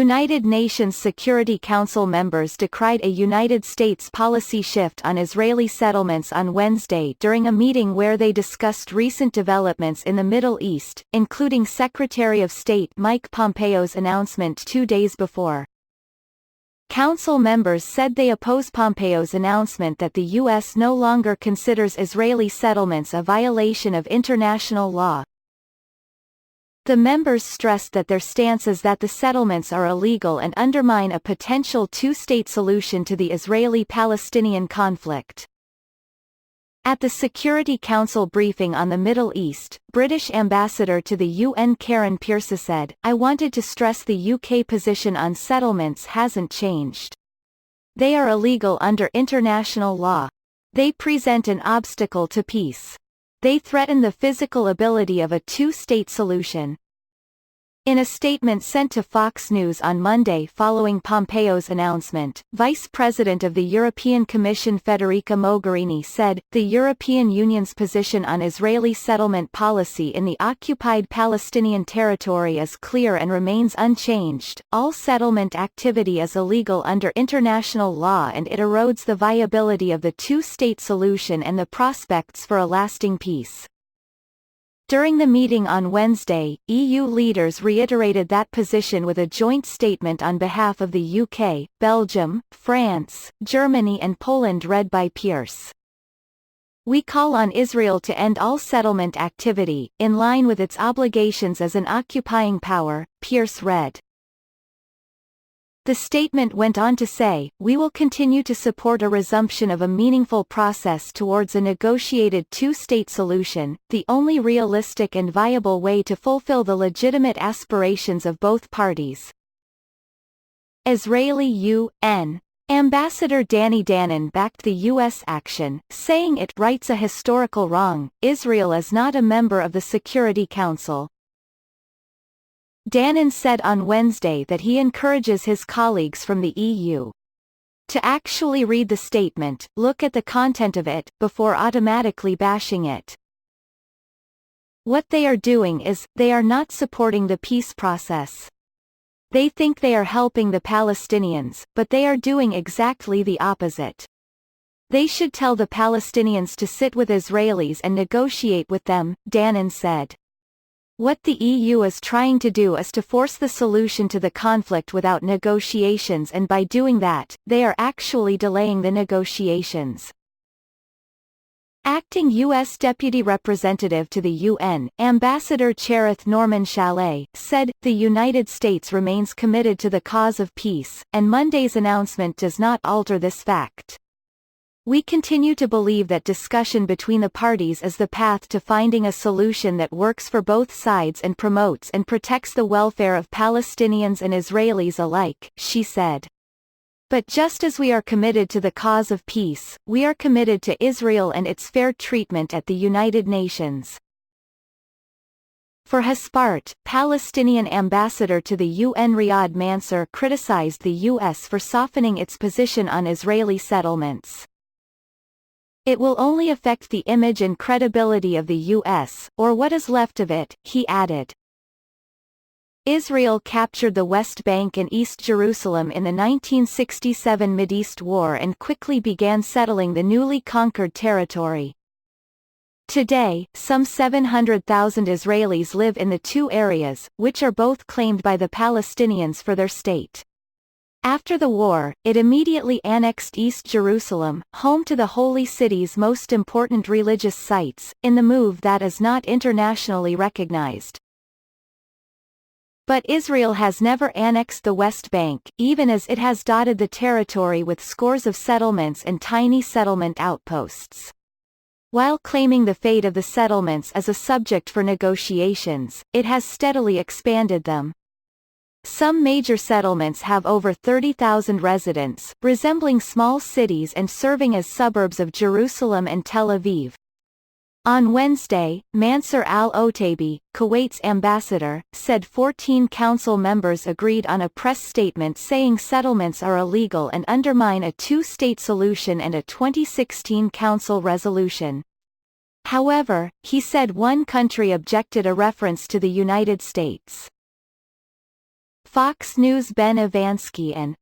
United Nations Security Council members decried a United States policy shift on Israeli settlements on Wednesday during a meeting where they discussed recent developments in the Middle East, including Secretary of State Mike Pompeo's announcement 2 days before. Council members said they oppose Pompeo's announcement that the U.S. no longer considers Israeli settlements a violation of international law. The members stressed that their stance is that the settlements are illegal and undermine a potential two-state solution to the Israeli-Palestinian conflict. At the Security Council briefing on the Middle East, British Ambassador to the UN Karen Pierce said, "I wanted to stress the UK position on settlements hasn't changed. They are illegal under international law. They present an obstacle to peace. They threaten the physical ability of a two-state solution." In a statement sent to Fox News on Monday following Pompeo's announcement, Vice President of the European Commission Federica Mogherini said, "The European Union's position on Israeli settlement policy in the occupied Palestinian territory is clear and remains unchanged. All settlement activity is illegal under international law and it erodes the viability of the two-state solution and the prospects for a lasting peace." During the meeting on Wednesday, EU leaders reiterated that position with a joint statement on behalf of the UK, Belgium, France, Germany and Poland read by Pierce. "We call on Israel to end all settlement activity, in line with its obligations as an occupying power," Pierce read. The statement went on to say, "We will continue to support a resumption of a meaningful process towards a negotiated two-state solution, the only realistic and viable way to fulfill the legitimate aspirations of both parties." Israeli UN Ambassador Danny Danon backed the U.S. action, saying it rights a historical wrong. Israel is not a member of the Security Council. Danon said on Wednesday that he encourages his colleagues from the EU to actually read the statement, look at the content of it, before automatically bashing it. "What they are doing is, they are not supporting the peace process. They think they are helping the Palestinians, but they are doing exactly the opposite. They should tell the Palestinians to sit with Israelis and negotiate with them," Danon said. "What the EU is trying to do is to force the solution to the conflict without negotiations, and by doing that, they are actually delaying the negotiations." Acting U.S. Deputy Representative to the UN, Ambassador Cherith Norman Chalet, said, "The United States remains committed to the cause of peace, and Monday's announcement does not alter this fact. We continue to believe that discussion between the parties is the path to finding a solution that works for both sides and promotes and protects the welfare of Palestinians and Israelis alike," she said. "But just as we are committed to the cause of peace, we are committed to Israel and its fair treatment at the United Nations." For his part, Palestinian ambassador to the UN Riyad Mansour criticized the U.S. for softening its position on Israeli settlements. "It will only affect the image and credibility of the U.S., or what is left of it," he added. Israel captured the West Bank and East Jerusalem in the 1967 Mideast War and quickly began settling the newly conquered territory. Today, some 700,000 Israelis live in the two areas, which are both claimed by the Palestinians for their state. After the war, it immediately annexed East Jerusalem, home to the Holy City's most important religious sites, in the move that is not internationally recognized. But Israel has never annexed the West Bank, even as it has dotted the territory with scores of settlements and tiny settlement outposts. While claiming the fate of the settlements as a subject for negotiations, it has steadily expanded them. Some major settlements have over 30,000 residents, resembling small cities and serving as suburbs of Jerusalem and Tel Aviv. On Wednesday, Mansour al-Otaibi, Kuwait's ambassador, said 14 council members agreed on a press statement saying settlements are illegal and undermine a two-state solution and a 2016 council resolution. However, he said one country objected a reference to the United States. Fox News' Ben Evansky and